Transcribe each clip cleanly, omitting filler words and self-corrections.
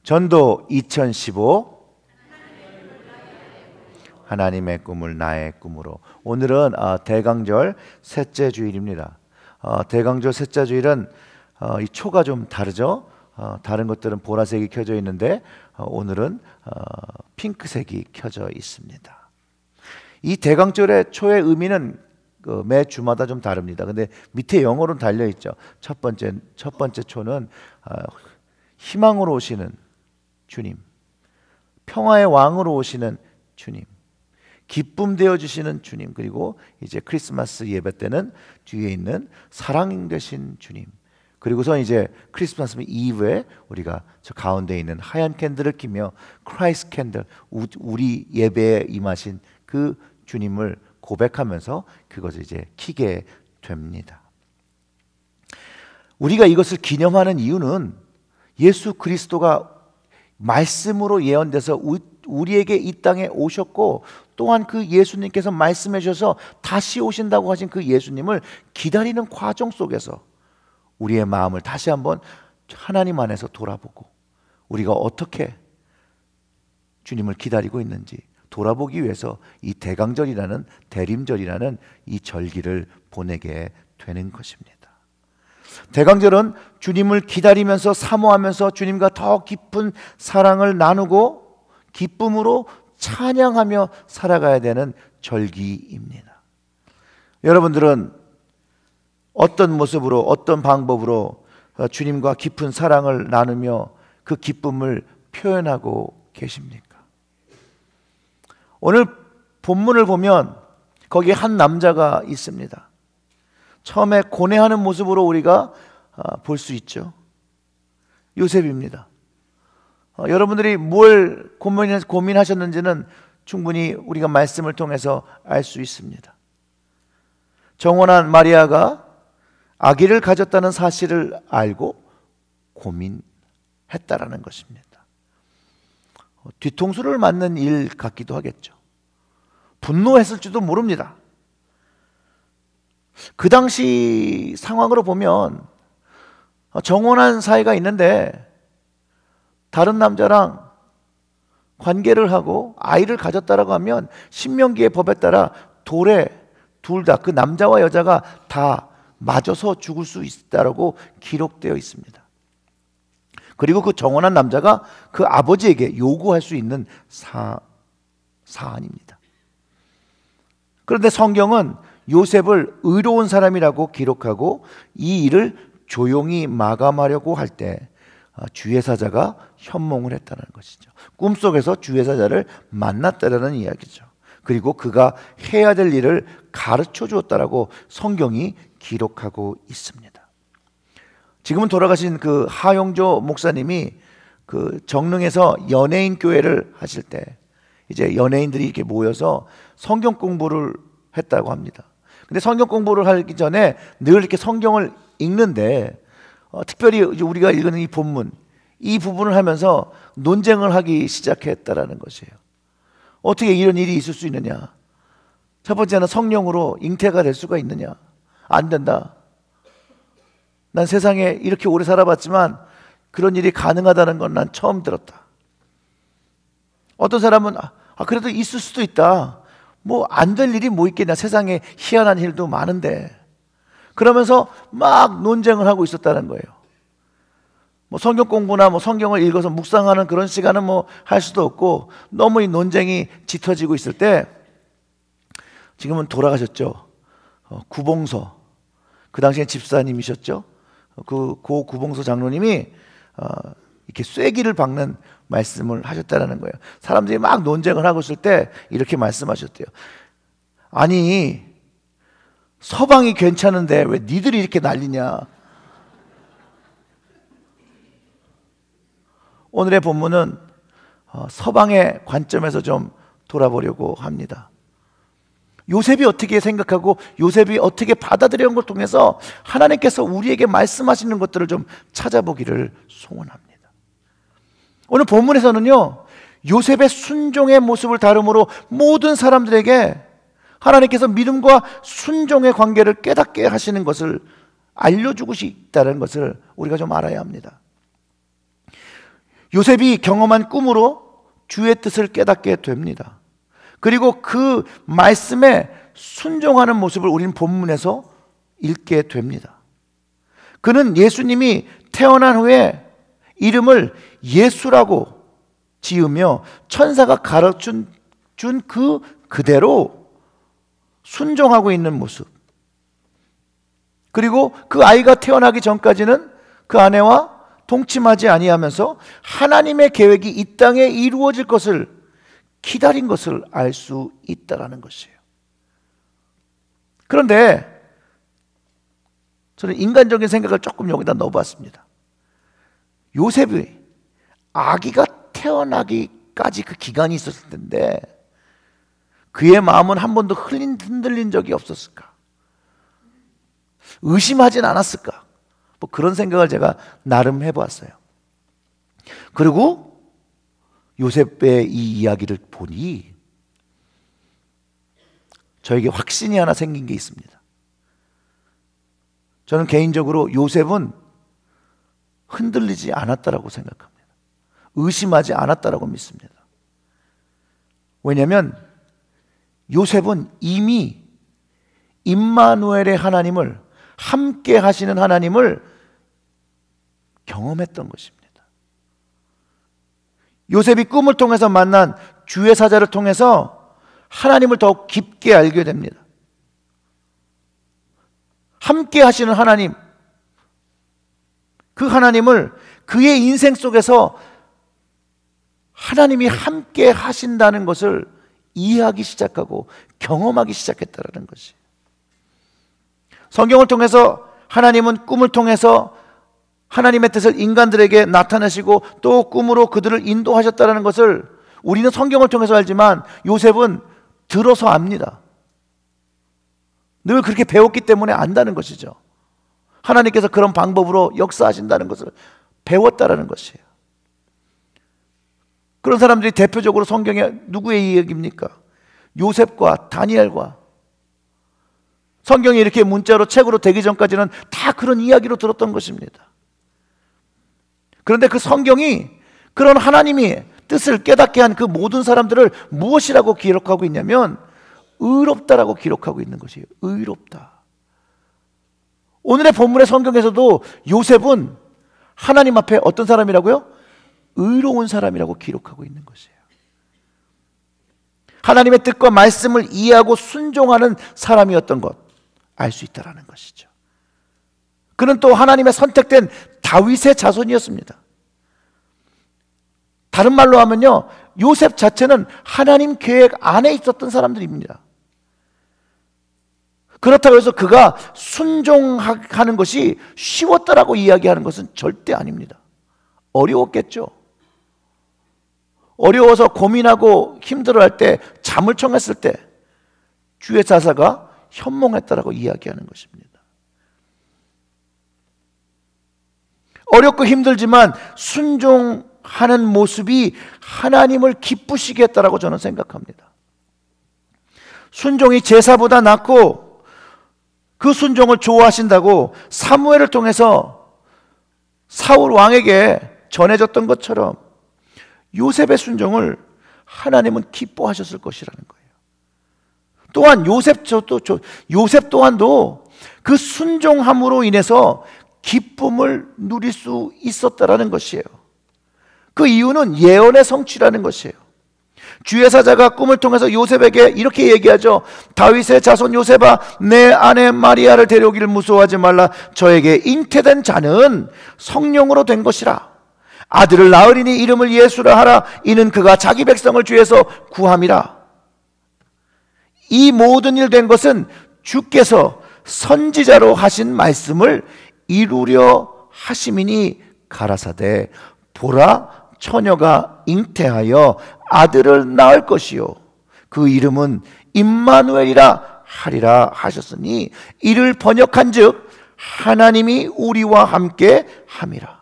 전도 2015 하나님의 꿈을 나의 꿈으로. 오늘은 대강절 셋째 주일입니다. 대강절 셋째 주일은 이 초가 좀 다르죠. 다른 것들은 보라색이 켜져 있는데 오늘은 핑크색이 켜져 있습니다. 이 대강절의 초의 의미는 매 주마다 좀 다릅니다. 근데 밑에 영어로는 달려 있죠. 첫 번째 초는 희망으로 오시는 주님, 평화의 왕으로 오시는 주님, 기쁨 되어 주시는 주님, 그리고 이제 크리스마스 예배 때는 뒤에 있는 사랑 되신 주님, 그리고서 이제 크리스마스 이브에 우리가 저 가운데 있는 하얀 캔들을 끼며 크라이스트 캔들, 우리 예배에 임하신 그 주님을 고백하면서 그것을 이제 켜게 됩니다. 우리가 이것을 기념하는 이유는 예수 그리스도가 말씀으로 예언돼서 우리에게 이 땅에 오셨고, 또한 그 예수님께서 말씀해 주셔서 다시 오신다고 하신 그 예수님을 기다리는 과정 속에서 우리의 마음을 다시 한번 하나님 안에서 돌아보고, 우리가 어떻게 주님을 기다리고 있는지 돌아보기 위해서 이 대강절이라는, 대림절이라는 이 절기를 보내게 되는 것입니다. 대강절은 주님을 기다리면서 사모하면서 주님과 더 깊은 사랑을 나누고 기쁨으로 찬양하며 살아가야 되는 절기입니다. 여러분들은 어떤 모습으로, 어떤 방법으로 주님과 깊은 사랑을 나누며 그 기쁨을 표현하고 계십니까? 오늘 본문을 보면 거기에 한 남자가 있습니다. 처음에 고뇌하는 모습으로 우리가 볼 수 있죠. 요셉입니다. 여러분들이 뭘 고민하셨는지는 충분히 우리가 말씀을 통해서 알 수 있습니다. 정혼한 마리아가 아기를 가졌다는 사실을 알고 고민했다라는 것입니다. 뒤통수를 맞는 일 같기도 하겠죠. 분노했을지도 모릅니다. 그 당시 상황으로 보면 정혼한 사이가 있는데 다른 남자랑 관계를 하고 아이를 가졌다라고 하면 신명기의 법에 따라 돌에 둘 다, 그 남자와 여자가 다 맞아서 죽을 수 있다라고 기록되어 있습니다. 그리고 그 정혼한 남자가 그 아버지에게 요구할 수 있는 사안입니다. 그런데 성경은 요셉을 의로운 사람이라고 기록하고 이 일을 조용히 마감하려고 할 때 주의 사자가 현몽을 했다는 것이죠. 꿈속에서 주의 사자를 만났다는 이야기죠. 그리고 그가 해야 될 일을 가르쳐 주었다라고 성경이 기록하고 있습니다. 지금은 돌아가신 그 하용조 목사님이 그 정릉에서 연예인 교회를 하실 때 이제 연예인들이 이렇게 모여서 성경 공부를 했다고 합니다. 근데 성경 공부를 하기 전에 늘 이렇게 성경을 읽는데 특별히 우리가 읽는 이 본문, 이 부분을 하면서 논쟁을 하기 시작했다라는 것이에요. 어떻게 이런 일이 있을 수 있느냐? 첫 번째는 성령으로 잉태가 될 수가 있느냐? 안 된다. 난 세상에 이렇게 오래 살아봤지만 그런 일이 가능하다는 건 난 처음 들었다. 어떤 사람은 그래도 있을 수도 있다. 뭐 안 될 일이 뭐 있겠냐. 세상에 희한한 일도 많은데. 그러면서 막 논쟁을 하고 있었다는 거예요. 뭐 성경 공부나 뭐 성경을 읽어서 묵상하는 그런 시간은 뭐 할 수도 없고, 너무 이 논쟁이 짙어지고 있을 때 지금은 돌아가셨죠. 구봉서, 그 당시엔 집사님이셨죠. 그 고 구봉서 장로님이 이렇게 쐐기를 박는 말씀을 하셨다는 거예요. 사람들이 막 논쟁을 하고 있을 때 이렇게 말씀하셨대요. 아니, 서방이 괜찮은데 왜 니들이 이렇게 난리냐? 오늘의 본문은 서방의 관점에서 좀 돌아보려고 합니다. 요셉이 어떻게 생각하고 요셉이 어떻게 받아들이는 걸 통해서 하나님께서 우리에게 말씀하시는 것들을 좀 찾아보기를 소원합니다. 오늘 본문에서는요, 요셉의 순종의 모습을 다루므로 모든 사람들에게 하나님께서 믿음과 순종의 관계를 깨닫게 하시는 것을 알려주고 싶다는 것을 우리가 좀 알아야 합니다. 요셉이 경험한 꿈으로 주의 뜻을 깨닫게 됩니다. 그리고 그 말씀에 순종하는 모습을 우리는 본문에서 읽게 됩니다. 그는 예수님이 태어난 후에 이름을 예수라고 지으며 천사가 가르쳐 준 그대로 순종하고 있는 모습, 그리고 그 아이가 태어나기 전까지는 그 아내와 동침하지 아니하면서 하나님의 계획이 이 땅에 이루어질 것을 기다린 것을 알 수 있다라는 것이에요. 그런데 저는 인간적인 생각을 조금 여기다 넣어봤습니다. 요셉이 아기가 태어나기까지 그 기간이 있었을 텐데 그의 마음은 한 번도 흔들린 적이 없었을까? 의심하진 않았을까? 뭐 그런 생각을 제가 나름 해보았어요. 그리고 요셉의 이 이야기를 보니 저에게 확신이 하나 생긴 게 있습니다. 저는 개인적으로 요셉은 흔들리지 않았다라고 생각합니다. 의심하지 않았다라고 믿습니다. 왜냐하면 요셉은 이미 임마누엘의 하나님을, 함께 하시는 하나님을 경험했던 것입니다. 요셉이 꿈을 통해서 만난 주의 사자를 통해서 하나님을 더욱 깊게 알게 됩니다. 함께 하시는 하나님, 그 하나님을 그의 인생 속에서 하나님이 함께 하신다는 것을 이해하기 시작하고 경험하기 시작했다는 것이. 성경을 통해서 하나님은 꿈을 통해서 하나님의 뜻을 인간들에게 나타내시고 또 꿈으로 그들을 인도하셨다는 것을 우리는 성경을 통해서 알지만 요셉은 들어서 압니다. 늘 그렇게 배웠기 때문에 안다는 것이죠. 하나님께서 그런 방법으로 역사하신다는 것을 배웠다라는 것이에요. 그런 사람들이 대표적으로 성경에 누구의 이야기입니까? 요셉과 다니엘과. 성경이 이렇게 문자로 책으로 되기 전까지는 다 그런 이야기로 들었던 것입니다. 그런데 그 성경이 그런 하나님이 뜻을 깨닫게 한 그 모든 사람들을 무엇이라고 기록하고 있냐면 의롭다라고 기록하고 있는 것이에요. 의롭다. 오늘의 본문의 성경에서도 요셉은 하나님 앞에 어떤 사람이라고요? 의로운 사람이라고 기록하고 있는 것이에요. 하나님의 뜻과 말씀을 이해하고 순종하는 사람이었던 것 알 수 있다라는 것이죠. 그는 또 하나님의 선택된 다윗의 자손이었습니다. 다른 말로 하면요, 요셉 자체는 하나님 계획 안에 있었던 사람들입니다. 그렇다고 해서 그가 순종하는 것이 쉬웠다라고 이야기하는 것은 절대 아닙니다. 어려웠겠죠. 어려워서 고민하고 힘들어할 때, 잠을 청했을 때 주의 사자가 현몽했다라고 이야기하는 것입니다. 어렵고 힘들지만 순종하는 모습이 하나님을 기쁘시게 했다라고 저는 생각합니다. 순종이 제사보다 낫고 그 순종을 좋아하신다고 사무엘을 통해서 사울 왕에게 전해졌던 것처럼 요셉의 순종을 하나님은 기뻐하셨을 것이라는 거예요. 또한 요셉 또한도 그 순종함으로 인해서 기쁨을 누릴 수 있었다라는 것이에요. 그 이유는 예언의 성취라는 것이에요. 주의 사자가 꿈을 통해서 요셉에게 이렇게 얘기하죠. 다윗의 자손 요셉아, 내 아내 마리아를 데려오기를 무서워하지 말라. 저에게 잉태된 자는 성령으로 된 것이라. 아들을 낳으리니 이름을 예수라 하라. 이는 그가 자기 백성을 죄에서 구함이라. 이 모든 일 된 것은 주께서 선지자로 하신 말씀을 이루려 하심이니 가라사대 보라, 처녀가 잉태하여 아들을 낳을 것이요 그 이름은 임마누엘이라 하리라 하셨으니 이를 번역한즉 하나님이 우리와 함께 함이라.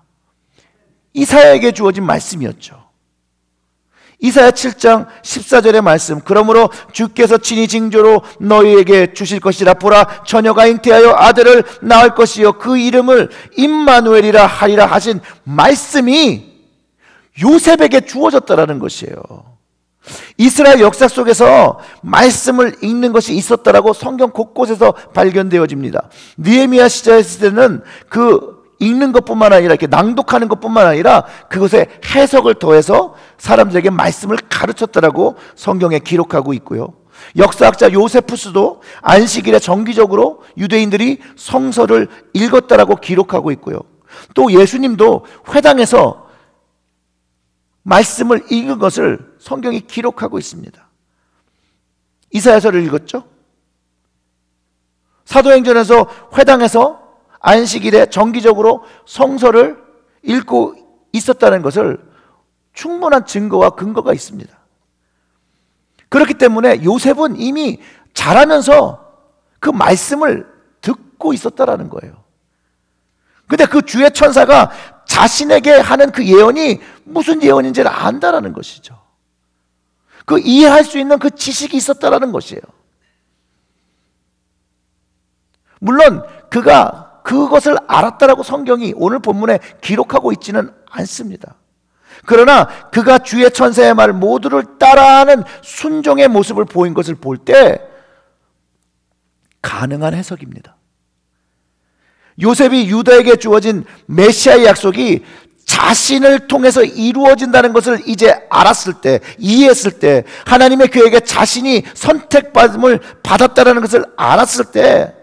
이사야에게 주어진 말씀이었죠. 이사야 7장 14절의 말씀. 그러므로 주께서 친히 징조로 너희에게 주실 것이라. 보라, 처녀가 잉태하여 아들을 낳을 것이요 그 이름을 임마누엘이라 하리라 하신 말씀이 요셉에게 주어졌다라는 것이에요. 이스라엘 역사 속에서 말씀을 읽는 것이 있었다라고 성경 곳곳에서 발견되어집니다. 느헤미야 시대 때는 그 읽는 것뿐만 아니라 이렇게 낭독하는 것뿐만 아니라 그것에 해석을 더해서 사람들에게 말씀을 가르쳤다라고 성경에 기록하고 있고요. 역사학자 요세푸스도 안식일에 정기적으로 유대인들이 성서를 읽었다라고 기록하고 있고요. 또 예수님도 회당에서 말씀을 읽은 것을 성경이 기록하고 있습니다. 이사야서를 읽었죠? 사도행전에서 회당에서 안식일에 정기적으로 성서를 읽고 있었다는 것을 충분한 증거와 근거가 있습니다. 그렇기 때문에 요셉은 이미 자라면서 그 말씀을 듣고 있었다라는 거예요. 근데 그 주의 천사가 자신에게 하는 그 예언이 무슨 예언인지를 안다라는 것이죠. 그 이해할 수 있는 그 지식이 있었다라는 것이에요. 물론 그가 그것을 알았다라고 성경이 오늘 본문에 기록하고 있지는 않습니다. 그러나 그가 주의 천사의 말 모두를 따라하는 순종의 모습을 보인 것을 볼 때 가능한 해석입니다. 요셉이 유다에게 주어진 메시아의 약속이 자신을 통해서 이루어진다는 것을 이제 알았을 때, 이해했을 때, 하나님의 그에게 자신이 선택받음을 받았다는 것을 알았을 때,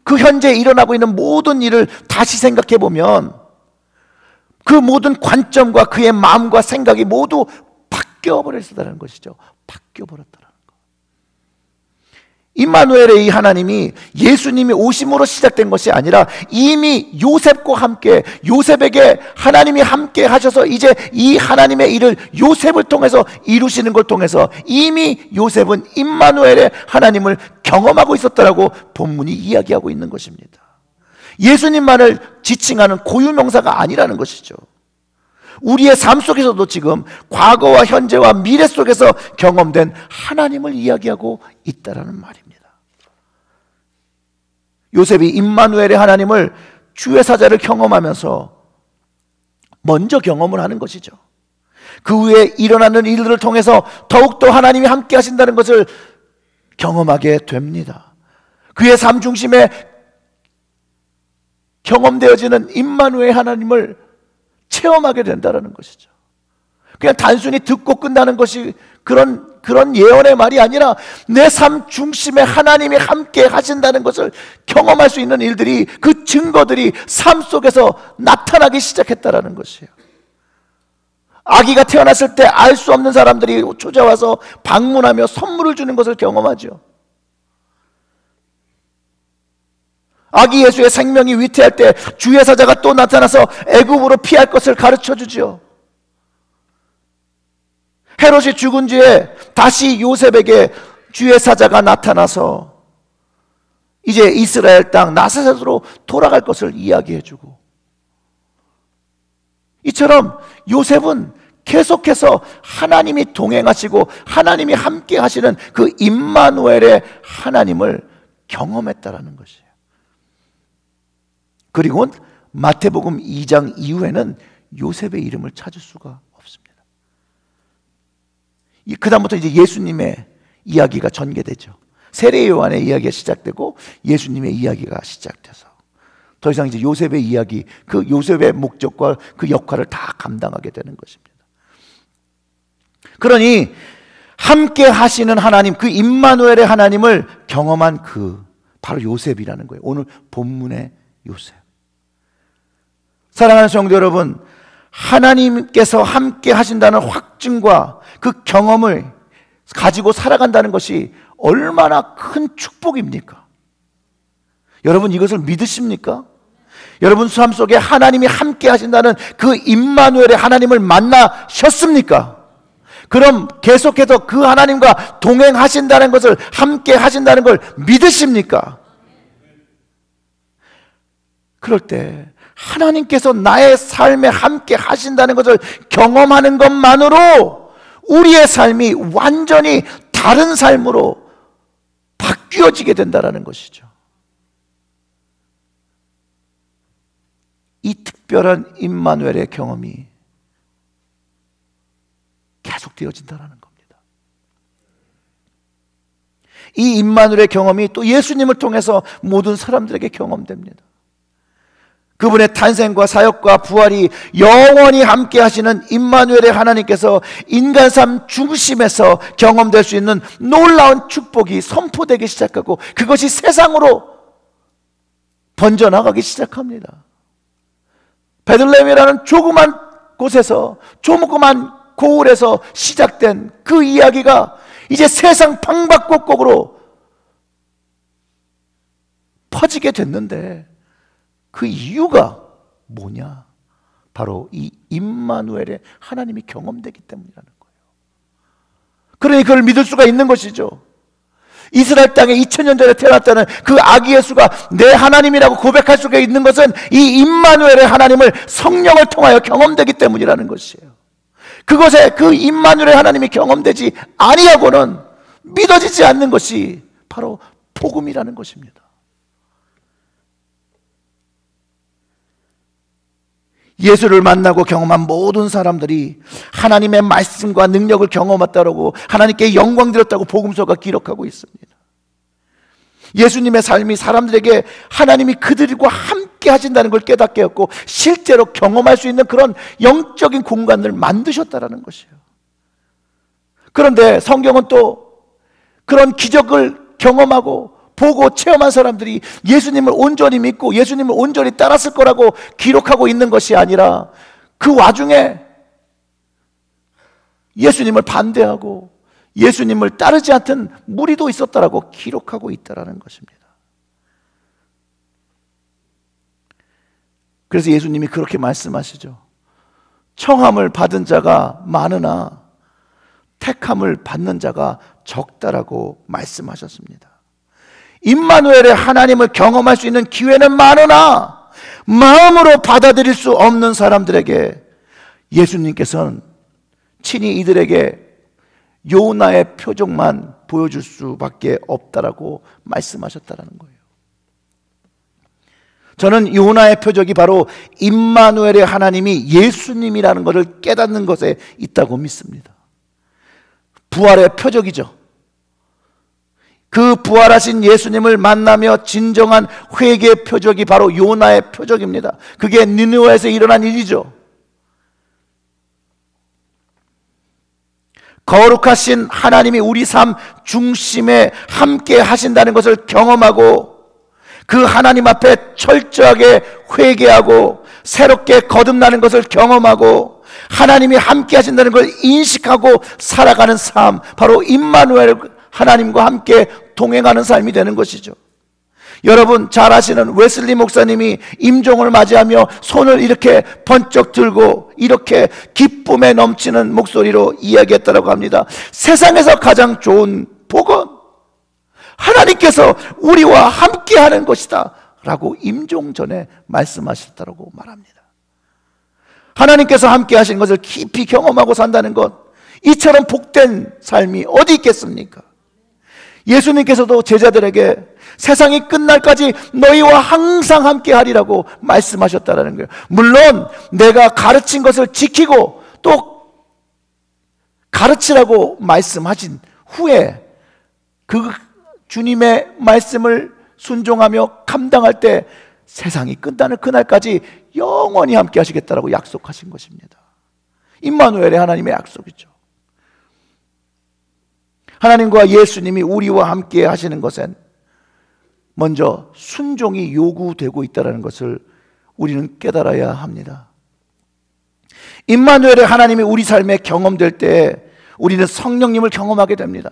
그 현재 일어나고 있는 모든 일을 다시 생각해 보면 그 모든 관점과 그의 마음과 생각이 모두 바뀌어 버렸다는 것이죠. 바뀌어 버렸다는 것. 임마누엘의 이 하나님이 예수님이 오심으로 시작된 것이 아니라 이미 요셉과 함께, 요셉에게 하나님이 함께 하셔서 이제 이 하나님의 일을 요셉을 통해서 이루시는 걸 통해서 이미 요셉은 임마누엘의 하나님을 경험하고 있었다라고 본문이 이야기하고 있는 것입니다. 예수님만을 지칭하는 고유명사가 아니라는 것이죠. 우리의 삶 속에서도 지금 과거와 현재와 미래 속에서 경험된 하나님을 이야기하고 있다라는 말입니다. 요셉이 임마누엘의 하나님을 주의 사자를 경험하면서 먼저 경험을 하는 것이죠. 그 후에 일어나는 일들을 통해서 더욱더 하나님이 함께 하신다는 것을 경험하게 됩니다. 그의 삶 중심에 경험되어지는 임마누엘 하나님을 체험하게 된다는 것이죠. 그냥 단순히 듣고 끝나는 것이 그런 예언의 말이 아니라 내 삶 중심에 하나님이 함께 하신다는 것을 경험할 수 있는 일들이, 그 증거들이 삶 속에서 나타나기 시작했다는 것이에요. 아기가 태어났을 때 알 수 없는 사람들이 찾아와서 방문하며 선물을 주는 것을 경험하죠. 아기 예수의 생명이 위태할 때 주의 사자가 또 나타나서 애굽으로 피할 것을 가르쳐 주지요. 헤롯이 죽은 뒤에 다시 요셉에게 주의 사자가 나타나서 이제 이스라엘 땅 나사렛으로 돌아갈 것을 이야기해 주고, 이처럼 요셉은 계속해서 하나님이 동행하시고 하나님이 함께 하시는 그 임마누엘의 하나님을 경험했다라는 것이에요. 그리고 마태복음 2장 이후에는 요셉의 이름을 찾을 수가 없습니다. 그 다음부터 이제 예수님의 이야기가 전개되죠. 세례 요한의 이야기가 시작되고 예수님의 이야기가 시작돼서 더 이상 이제 요셉의 이야기, 그 요셉의 목적과 그 역할을 다 감당하게 되는 것입니다. 그러니 함께 하시는 하나님, 그 임마누엘의 하나님을 경험한 그 바로 요셉이라는 거예요. 오늘 본문의 요셉. 사랑하는 성도 여러분, 하나님께서 함께 하신다는 확증과 그 경험을 가지고 살아간다는 것이 얼마나 큰 축복입니까? 여러분 이것을 믿으십니까? 여러분 삶 속에 하나님이 함께 하신다는 그 임마누엘의 하나님을 만나셨습니까? 그럼 계속해서 그 하나님과 동행하신다는 것을, 함께 하신다는 걸 믿으십니까? 그럴 때 하나님께서 나의 삶에 함께 하신다는 것을 경험하는 것만으로 우리의 삶이 완전히 다른 삶으로 바뀌어지게 된다는 것이죠. 이 특별한 임마누엘의 경험이 되어진다는 겁니다. 이 임마누엘의 경험이 또 예수님을 통해서 모든 사람들에게 경험됩니다. 그분의 탄생과 사역과 부활이 영원히 함께 하시는 임마누엘의 하나님께서 인간 삶 중심에서 경험될 수 있는 놀라운 축복이 선포되기 시작하고 그것이 세상으로 번져나가기 시작합니다. 베들레헴이라는 조그만 곳에서, 조그만 고을에서 시작된 그 이야기가 이제 세상 방방곡곡으로 퍼지게 됐는데 그 이유가 뭐냐? 바로 이 임마누엘의 하나님이 경험되기 때문이라는 거예요. 그러니 그걸 믿을 수가 있는 것이죠. 이스라엘 땅에 2000년 전에 태어났다는 그 아기 예수가 내 하나님이라고 고백할 수가 있는 것은 이 임마누엘의 하나님을 성령을 통하여 경험되기 때문이라는 것이에요. 그것에 그 임마누엘의 하나님이 경험되지 아니하고는 믿어지지 않는 것이 바로 복음이라는 것입니다. 예수를 만나고 경험한 모든 사람들이 하나님의 말씀과 능력을 경험했다고, 하나님께 영광 드렸다고 복음서가 기록하고 있습니다. 예수님의 삶이 사람들에게 하나님이 그들과 함께 하신다는 걸 깨닫게 했고 실제로 경험할 수 있는 그런 영적인 공간을 만드셨다는 것이에요. 그런데 성경은 또 그런 기적을 경험하고 보고 체험한 사람들이 예수님을 온전히 믿고 예수님을 온전히 따랐을 거라고 기록하고 있는 것이 아니라 그 와중에 예수님을 반대하고 예수님을 따르지 않던 무리도 있었다라고 기록하고 있다라는 것입니다. 그래서 예수님이 그렇게 말씀하시죠. 청함을 받은 자가 많으나 택함을 받는 자가 적다라고 말씀하셨습니다. 임마누엘의 하나님을 경험할 수 있는 기회는 많으나 마음으로 받아들일 수 없는 사람들에게 예수님께서는 친히 이들에게 요나의 표적만 보여줄 수밖에 없다라고 말씀하셨다는 거예요. 저는 요나의 표적이 바로 임마누엘의 하나님이 예수님이라는 것을 깨닫는 것에 있다고 믿습니다. 부활의 표적이죠. 그 부활하신 예수님을 만나며 진정한 회개의 표적이 바로 요나의 표적입니다. 그게 니느웨에서 일어난 일이죠. 거룩하신 하나님이 우리 삶 중심에 함께 하신다는 것을 경험하고 그 하나님 앞에 철저하게 회개하고 새롭게 거듭나는 것을 경험하고 하나님이 함께 하신다는 걸 인식하고 살아가는 삶, 바로 임마누엘 하나님과 함께 동행하는 삶이 되는 것이죠. 여러분 잘 아시는 웨슬리 목사님이 임종을 맞이하며 손을 이렇게 번쩍 들고 이렇게 기쁨에 넘치는 목소리로 이야기했다고 합니다. 세상에서 가장 좋은 복은 하나님께서 우리와 함께하는 것이다 라고 임종 전에 말씀하셨다고 말합니다. 하나님께서 함께하신 것을 깊이 경험하고 산다는 것, 이처럼 복된 삶이 어디 있겠습니까? 예수님께서도 제자들에게 세상이 끝날까지 너희와 항상 함께하리라고 말씀하셨다는 거예요. 물론 내가 가르친 것을 지키고 또 가르치라고 말씀하신 후에 그 주님의 말씀을 순종하며 감당할 때 세상이 끝나는 그날까지 영원히 함께 하시겠다라고 약속하신 것입니다. 임마누엘의 하나님의 약속이죠. 하나님과 예수님이 우리와 함께 하시는 것엔 먼저 순종이 요구되고 있다는 것을 우리는 깨달아야 합니다. 임마누엘의 하나님이 우리 삶에 경험될 때 우리는 성령님을 경험하게 됩니다.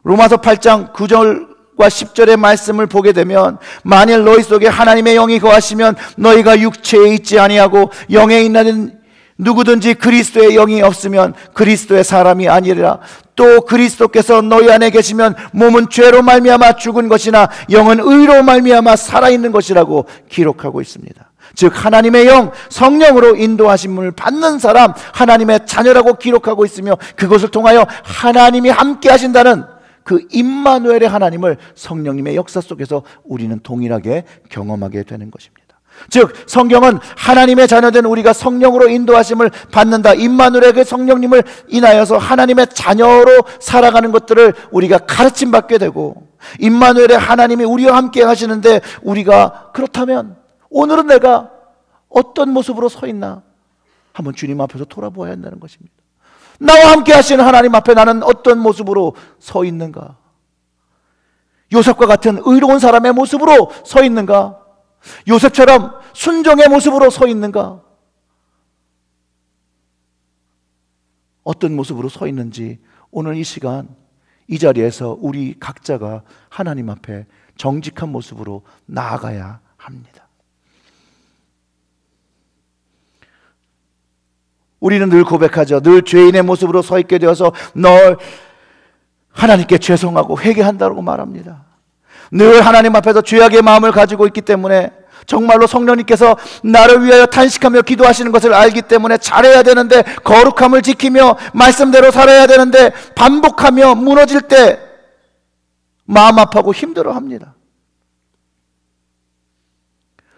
로마서 8장 9절과 10절의 말씀을 보게 되면 만일 너희 속에 하나님의 영이 거하시면 너희가 육체에 있지 아니하고 영에 있는 누구든지 그리스도의 영이 없으면 그리스도의 사람이 아니라 또 그리스도께서 너희 안에 계시면 몸은 죄로 말미암아 죽은 것이나 영은 의로 말미암아 살아있는 것이라고 기록하고 있습니다. 즉 하나님의 영, 성령으로 인도하심을 받는 사람, 하나님의 자녀라고 기록하고 있으며 그것을 통하여 하나님이 함께 하신다는 그 임마누엘의 하나님을 성령님의 역사 속에서 우리는 동일하게 경험하게 되는 것입니다. 즉 성경은 하나님의 자녀된 우리가 성령으로 인도하심을 받는다, 임마누엘의 그 성령님을 인하여서 하나님의 자녀로 살아가는 것들을 우리가 가르침 받게 되고, 임마누엘의 하나님이 우리와 함께 하시는데 우리가 그렇다면 오늘은 내가 어떤 모습으로 서 있나 한번 주님 앞에서 돌아보아야 한다는 것입니다. 나와 함께 하시는 하나님 앞에 나는 어떤 모습으로 서 있는가? 요셉과 같은 의로운 사람의 모습으로 서 있는가? 요셉처럼 순종의 모습으로 서 있는가? 어떤 모습으로 서 있는지 오늘 이 시간 이 자리에서 우리 각자가 하나님 앞에 정직한 모습으로 나아가야 합니다. 우리는 늘 고백하죠. 늘 죄인의 모습으로 서 있게 되어서 널 하나님께 죄송하고 회개한다고 말합니다. 늘 하나님 앞에서 죄악의 마음을 가지고 있기 때문에, 정말로 성령님께서 나를 위하여 탄식하며 기도하시는 것을 알기 때문에 잘해야 되는데, 거룩함을 지키며 말씀대로 살아야 되는데 반복하며 무너질 때 마음 아파하고 힘들어합니다.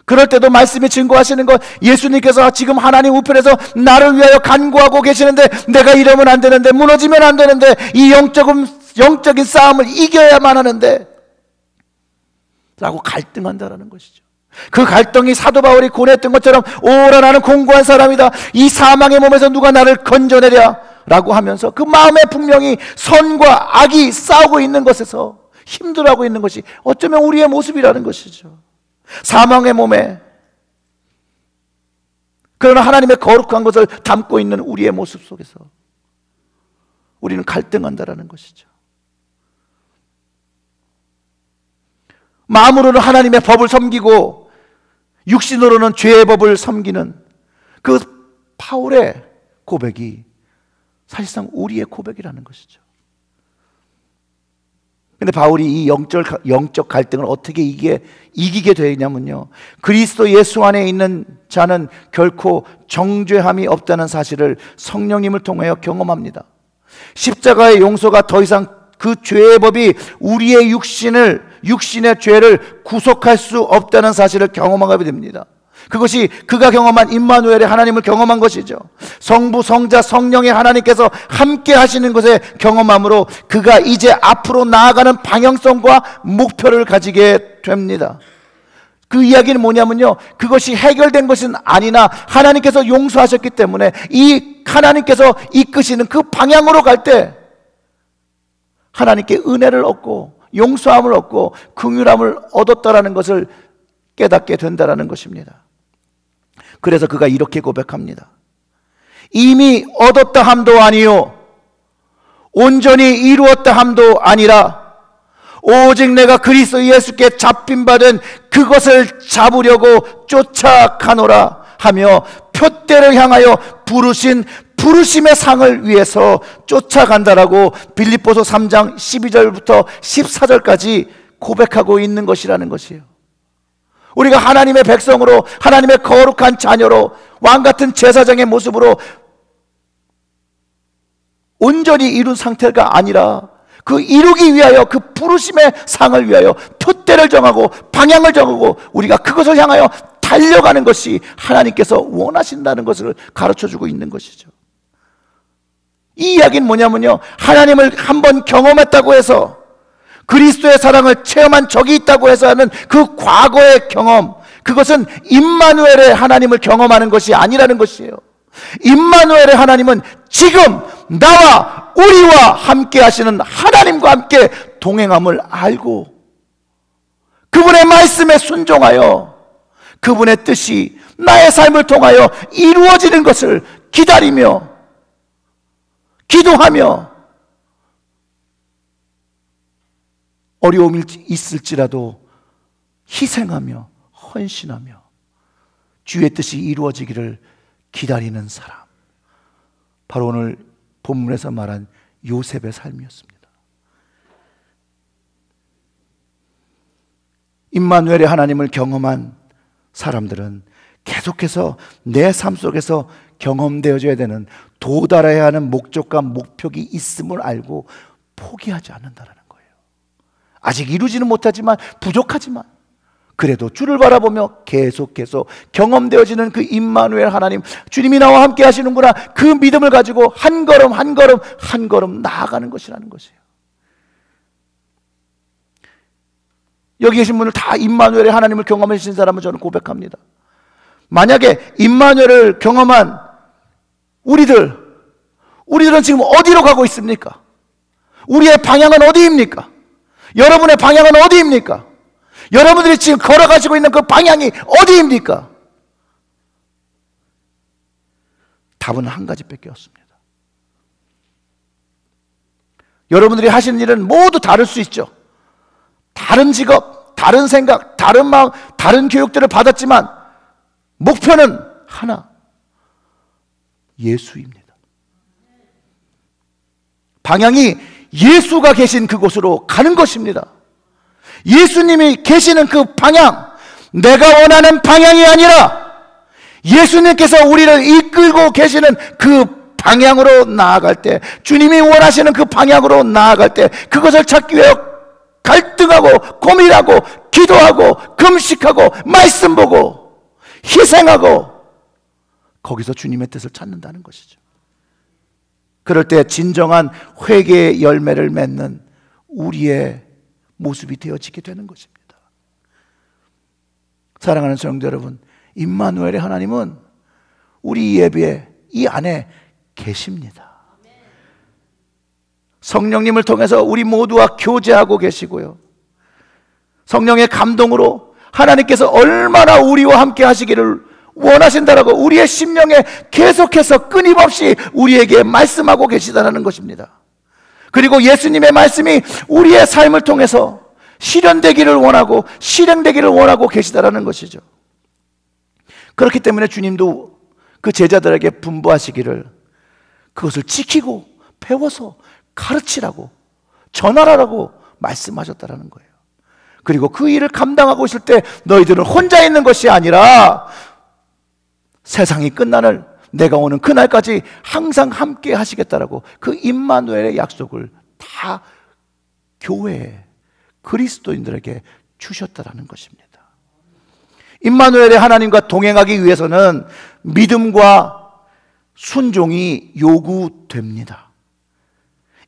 그럴 때도 말씀이 증거하시는 것, 예수님께서 지금 하나님 우편에서 나를 위하여 간구하고 계시는데 내가 이러면 안 되는데, 무너지면 안 되는데, 이 영적인 싸움을 이겨야만 하는데 라고 갈등한다라는 것이죠. 그 갈등이 사도 바울이 고뇌했던 것처럼, 오라 나는 공고한 사람이다, 이 사망의 몸에서 누가 나를 건져내랴 라고 하면서 그 마음에 분명히 선과 악이 싸우고 있는 것에서 힘들어하고 있는 것이 어쩌면 우리의 모습이라는 것이죠. 사망의 몸에, 그러나 하나님의 거룩한 것을 담고 있는 우리의 모습 속에서 우리는 갈등한다라는 것이죠. 마음으로는 하나님의 법을 섬기고 육신으로는 죄의 법을 섬기는 그 바울의 고백이 사실상 우리의 고백이라는 것이죠. 근데 바울이 이 영적 갈등을 어떻게 이기게 되냐면요, 그리스도 예수 안에 있는 자는 결코 정죄함이 없다는 사실을 성령님을 통하여 경험합니다. 십자가의 용서가 더 이상 그 죄의 법이 우리의 육신의 죄를 구속할 수 없다는 사실을 경험하게 됩니다. 그것이 그가 경험한 임마누엘의 하나님을 경험한 것이죠. 성부, 성자, 성령의 하나님께서 함께 하시는 것에 경험함으로 그가 이제 앞으로 나아가는 방향성과 목표를 가지게 됩니다. 그 이야기는 뭐냐면요, 그것이 해결된 것은 아니나 하나님께서 용서하셨기 때문에 이 하나님께서 이끄시는 그 방향으로 갈 때 하나님께 은혜를 얻고 용서함을 얻고 긍휼함을 얻었다라는 것을 깨닫게 된다라는 것입니다. 그래서 그가 이렇게 고백합니다. 이미 얻었다 함도 아니요 온전히 이루었다 함도 아니라 오직 내가 그리스도 예수께 잡힌받은 그것을 잡으려고 쫓아가노라 하며 표대를 향하여 부르심의 상을 위해서 쫓아간다라고 빌립보서 3장 12절부터 14절까지 고백하고 있는 것이라는 것이에요. 우리가 하나님의 백성으로, 하나님의 거룩한 자녀로, 왕같은 제사장의 모습으로 온전히 이룬 상태가 아니라 그 이루기 위하여, 그 부르심의 상을 위하여 표대를 정하고 방향을 정하고 우리가 그것을 향하여 달려가는 것이 하나님께서 원하신다는 것을 가르쳐주고 있는 것이죠. 이 이야기는 뭐냐면요, 하나님을 한번 경험했다고 해서, 그리스도의 사랑을 체험한 적이 있다고 해서 하는 그 과거의 경험, 그것은 임마누엘의 하나님을 경험하는 것이 아니라는 것이에요. 임마누엘의 하나님은 지금 나와 우리와 함께 하시는 하나님과 함께 동행함을 알고 그분의 말씀에 순종하여 그분의 뜻이 나의 삶을 통하여 이루어지는 것을 기다리며 기도하며 어려움이 있을지라도 희생하며 헌신하며 주의 뜻이 이루어지기를 기다리는 사람, 바로 오늘 본문에서 말한 요셉의 삶이었습니다. 임마누엘의 하나님을 경험한 사람들은 계속해서 내 삶 속에서 경험되어져야 되는, 도달해야 하는 목적과 목표가 있음을 알고 포기하지 않는다는 거예요. 아직 이루지는 못하지만, 부족하지만 그래도 주를 바라보며 계속해서 경험되어지는 그 임마누엘 하나님, 주님이 나와 함께 하시는구나, 그 믿음을 가지고 한 걸음 한 걸음 한 걸음 나아가는 것이라는 것이에요. 여기 계신 분들 다 임마누엘의 하나님을 경험해 주신 사람은 저는 고백합니다. 만약에 임마누엘을 경험한 우리들은 지금 어디로 가고 있습니까? 우리의 방향은 어디입니까? 여러분의 방향은 어디입니까? 여러분들이 지금 걸어가시고 있는 그 방향이 어디입니까? 답은 한 가지밖에 없습니다. 여러분들이 하시는 일은 모두 다를 수 있죠. 다른 직업, 다른 생각, 다른 마음, 다른 교육들을 받았지만 목표는 하나, 예수입니다. 방향이 예수가 계신 그곳으로 가는 것입니다. 예수님이 계시는 그 방향, 내가 원하는 방향이 아니라 예수님께서 우리를 이끌고 계시는 그 방향으로 나아갈 때, 주님이 원하시는 그 방향으로 나아갈 때, 그것을 찾기 위해 갈등하고 고민하고 기도하고 금식하고 말씀 보고 희생하고 거기서 주님의 뜻을 찾는다는 것이죠. 그럴 때 진정한 회개의 열매를 맺는 우리의 모습이 되어지게 되는 것입니다. 사랑하는 성도 여러분, 임마누엘의 하나님은 우리 예배에 이 안에 계십니다. 성령님을 통해서 우리 모두와 교제하고 계시고요, 성령의 감동으로 하나님께서 얼마나 우리와 함께 하시기를 원하신다라고 우리의 심령에 계속해서 끊임없이 우리에게 말씀하고 계시다는 것입니다. 그리고 예수님의 말씀이 우리의 삶을 통해서 실현되기를 원하고 실행되기를 원하고 계시다는 것이죠. 그렇기 때문에 주님도 그 제자들에게 분부하시기를 그것을 지키고 배워서 가르치라고, 전하라고 말씀하셨다는 거예요. 그리고 그 일을 감당하고 있을 때 너희들은 혼자 있는 것이 아니라 세상이 끝나는 내가 오는 그날까지 항상 함께 하시겠다라고 그 임마누엘의 약속을 다 교회에, 그리스도인들에게 주셨다라는 것입니다. 임마누엘의 하나님과 동행하기 위해서는 믿음과 순종이 요구됩니다.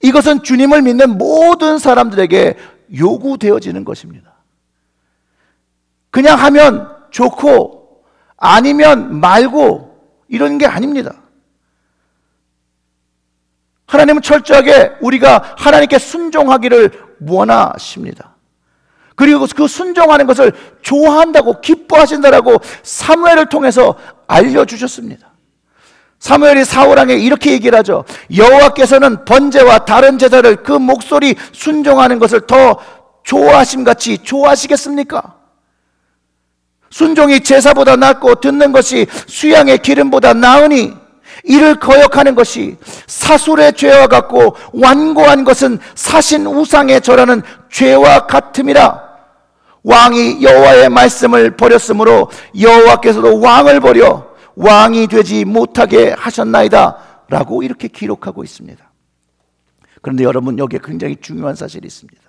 이것은 주님을 믿는 모든 사람들에게 요구되어지는 것입니다. 그냥 하면 좋고 아니면 말고 이런 게 아닙니다. 하나님은 철저하게 우리가 하나님께 순종하기를 원하십니다. 그리고 그 순종하는 것을 좋아한다고, 기뻐하신다라고 사무엘을 통해서 알려주셨습니다. 사무엘이 사울왕에게 이렇게 얘기를 하죠. 여호와께서는 번제와 다른 제사를 그 목소리 순종하는 것을 더 좋아하심같이 좋아하시겠습니까? 순종이 제사보다 낫고 듣는 것이 수양의 기름보다 나으니 이를 거역하는 것이 사술의 죄와 같고 완고한 것은 사신 우상에 절하는 죄와 같음이라. 왕이 여호와의 말씀을 버렸으므로 여호와께서도 왕을 버려 왕이 되지 못하게 하셨나이다 라고 이렇게 기록하고 있습니다. 그런데 여러분, 여기에 굉장히 중요한 사실이 있습니다.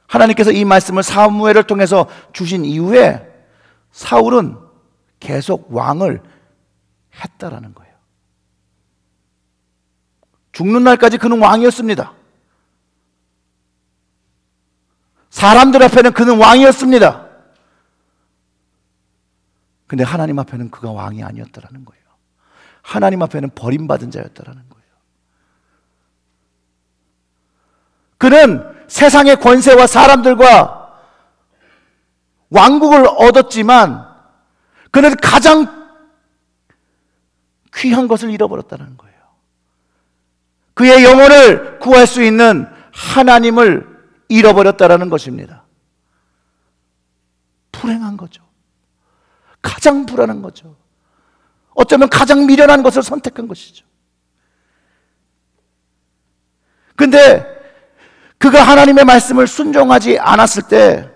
하나님께서 이 말씀을 사무엘을 통해서 주신 이후에 사울은 계속 왕을 했다라는 거예요. 죽는 날까지 그는 왕이었습니다. 사람들 앞에는 그는 왕이었습니다. 근데 하나님 앞에는 그가 왕이 아니었다라는 거예요. 하나님 앞에는 버림받은 자였다라는 거예요. 그는 세상의 권세와 사람들과 왕국을 얻었지만 그는 가장 귀한 것을 잃어버렸다는 거예요. 그의 영혼을 구할 수 있는 하나님을 잃어버렸다는 것입니다. 불행한 거죠. 가장 불안한 거죠. 어쩌면 가장 미련한 것을 선택한 것이죠. 근데 그가 하나님의 말씀을 순종하지 않았을 때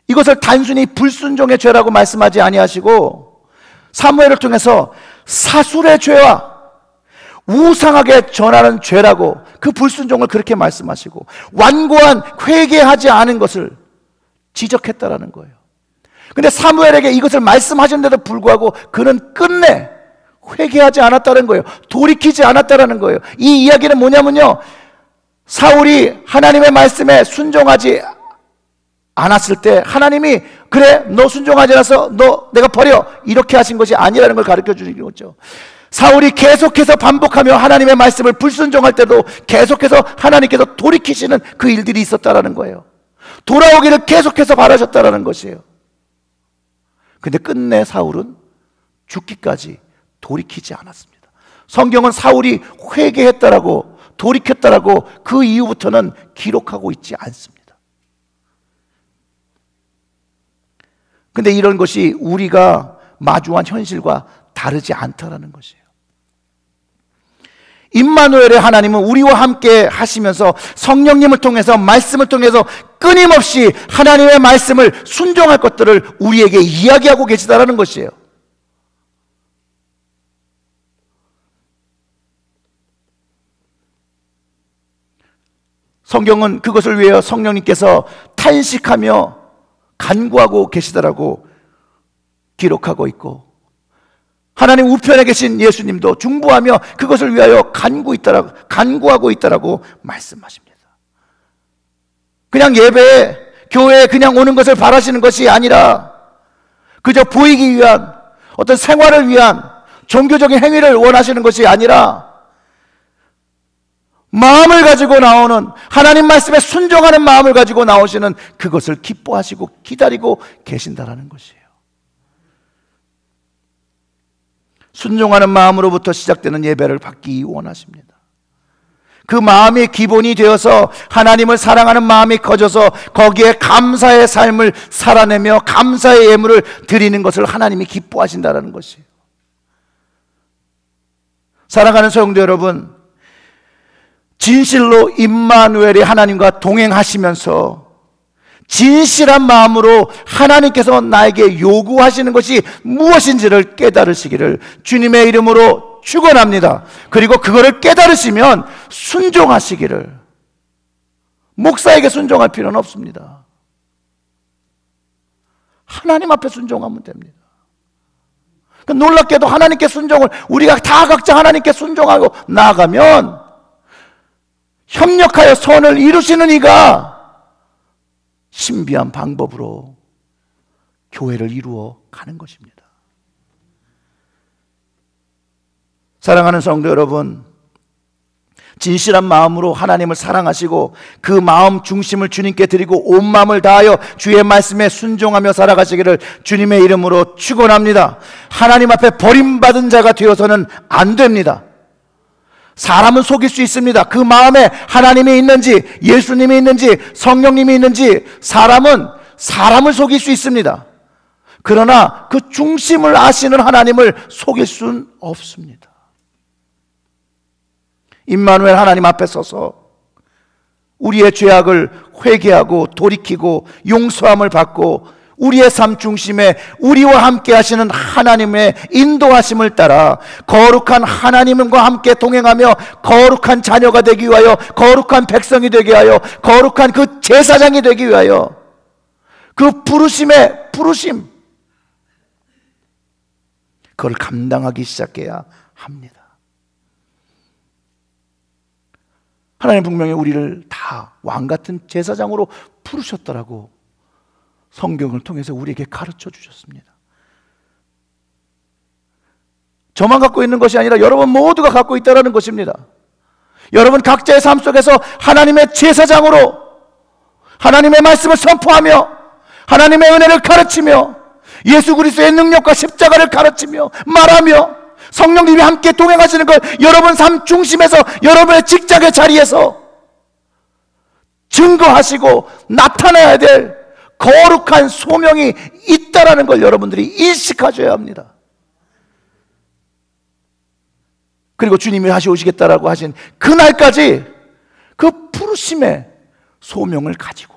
이것을 단순히 불순종의 죄라고 말씀하지 아니하시고 사무엘을 통해서 사술의 죄와 우상하게 전하는 죄라고 그 불순종을 그렇게 말씀하시고 완고한 회개하지 않은 것을 지적했다라는 거예요. 근데 사무엘에게 이것을 말씀하셨는데도 불구하고 그는 끝내 회개하지 않았다는 거예요. 돌이키지 않았다는 거예요. 이 이야기는 뭐냐면요, 사울이 하나님의 말씀에 순종하지 않았을 때 하나님이 그래 너 순종하지 않아서 너 내가 버려 이렇게 하신 것이 아니라는 걸 가르쳐 주는 거죠. 사울이 계속해서 반복하며 하나님의 말씀을 불순종할 때도 계속해서 하나님께서 돌이키시는 그 일들이 있었다라는 거예요. 돌아오기를 계속해서 바라셨다라는 것이에요. 근데 끝내 사울은 죽기까지 돌이키지 않았습니다. 성경은 사울이 회개했다라고 돌이켰다라고 그 이후부터는 기록하고 있지 않습니다. 근데 이런 것이 우리가 마주한 현실과 다르지 않다라는 것이에요. 임마누엘의 하나님은 우리와 함께 하시면서 성령님을 통해서 말씀을 통해서 끊임없이 하나님의 말씀을 순종할 것들을 우리에게 이야기하고 계시다라는 것이에요. 성경은 그것을 위하여 성령님께서 탄식하며 간구하고 계시다라고 기록하고 있고, 하나님 우편에 계신 예수님도 중보하며 그것을 위하여 간구하고 있다라고 말씀하십니다. 그냥 예배에 교회에 그냥 오는 것을 바라시는 것이 아니라 그저 보이기 위한 어떤 생활을 위한 종교적인 행위를 원하시는 것이 아니라 마음을 가지고 나오는, 하나님 말씀에 순종하는 마음을 가지고 나오시는 그것을 기뻐하시고 기다리고 계신다라는 것이에요. 순종하는 마음으로부터 시작되는 예배를 받기 원하십니다. 그 마음이 기본이 되어서 하나님을 사랑하는 마음이 커져서 거기에 감사의 삶을 살아내며 감사의 예물을 드리는 것을 하나님이 기뻐하신다는 것이에요. 사랑하는 성도 여러분, 진실로 임마누엘이 하나님과 동행하시면서 진실한 마음으로 하나님께서 나에게 요구하시는 것이 무엇인지를 깨달으시기를 주님의 이름으로 축원합니다. 그리고 그거를 깨달으시면 순종하시기를. 목사에게 순종할 필요는 없습니다. 하나님 앞에 순종하면 됩니다. 놀랍게도 하나님께 순종을 우리가 다 각자 하나님께 순종하고 나아가면 협력하여 선을 이루시는 이가 신비한 방법으로 교회를 이루어 가는 것입니다. 사랑하는 성도 여러분, 진실한 마음으로 하나님을 사랑하시고 그 마음 중심을 주님께 드리고 온 마음을 다하여 주의 말씀에 순종하며 살아가시기를 주님의 이름으로 축원합니다. 하나님 앞에 버림받은 자가 되어서는 안 됩니다. 사람은 속일 수 있습니다. 그 마음에 하나님이 있는지 예수님이 있는지 성령님이 있는지 사람은 사람을 속일 수 있습니다. 그러나 그 중심을 아시는 하나님을 속일 수는 없습니다. 임마누엘 하나님 앞에 서서 우리의 죄악을 회개하고 돌이키고 용서함을 받고 우리의 삶 중심에 우리와 함께 하시는 하나님의 인도하심을 따라 거룩한 하나님과 함께 동행하며 거룩한 자녀가 되기 위하여, 거룩한 백성이 되게 하여, 거룩한 그 제사장이 되기 위하여 그 부르심의 부르심, 그걸 감당하기 시작해야 합니다. 하나님 분명히 우리를 다 왕같은 제사장으로 부르셨더라고 성경을 통해서 우리에게 가르쳐 주셨습니다. 저만 갖고 있는 것이 아니라 여러분 모두가 갖고 있다는 것입니다. 여러분 각자의 삶 속에서 하나님의 제사장으로 하나님의 말씀을 선포하며 하나님의 은혜를 가르치며 예수 그리스도의 능력과 십자가를 가르치며 말하며 성령님이 함께 동행하시는 걸 여러분 삶 중심에서 여러분의 직장의 자리에서 증거하시고 나타내야 될 거룩한 소명이 있다라는 걸 여러분들이 인식하셔야 합니다. 그리고 주님이 다시 오시겠다라고 하신 그날까지 그 부르심의 소명을 가지고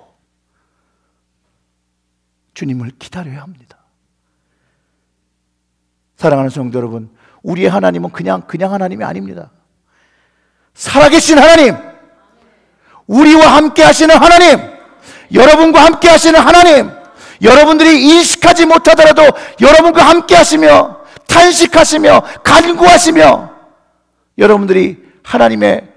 주님을 기다려야 합니다. 사랑하는 성도 여러분, 우리의 하나님은 그냥 하나님이 아닙니다. 살아계신 하나님, 우리와 함께 하시는 하나님, 여러분과 함께 하시는 하나님, 여러분들이 인식하지 못하더라도 여러분과 함께 하시며 탄식하시며 간구하시며 여러분들이 하나님의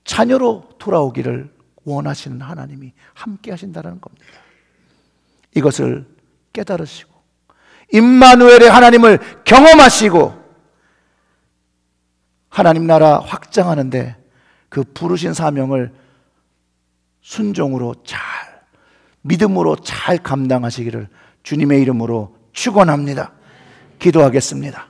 자녀로 돌아오기를 원하시는 하나님이 함께 하신다는 겁니다. 이것을 깨달으시고 임마누엘의 하나님을 경험하시고 하나님 나라 확장하는데 그 부르신 사명을 순종으로 잘, 믿음으로 잘 감당하시기를 주님의 이름으로 축원합니다. 기도하겠습니다.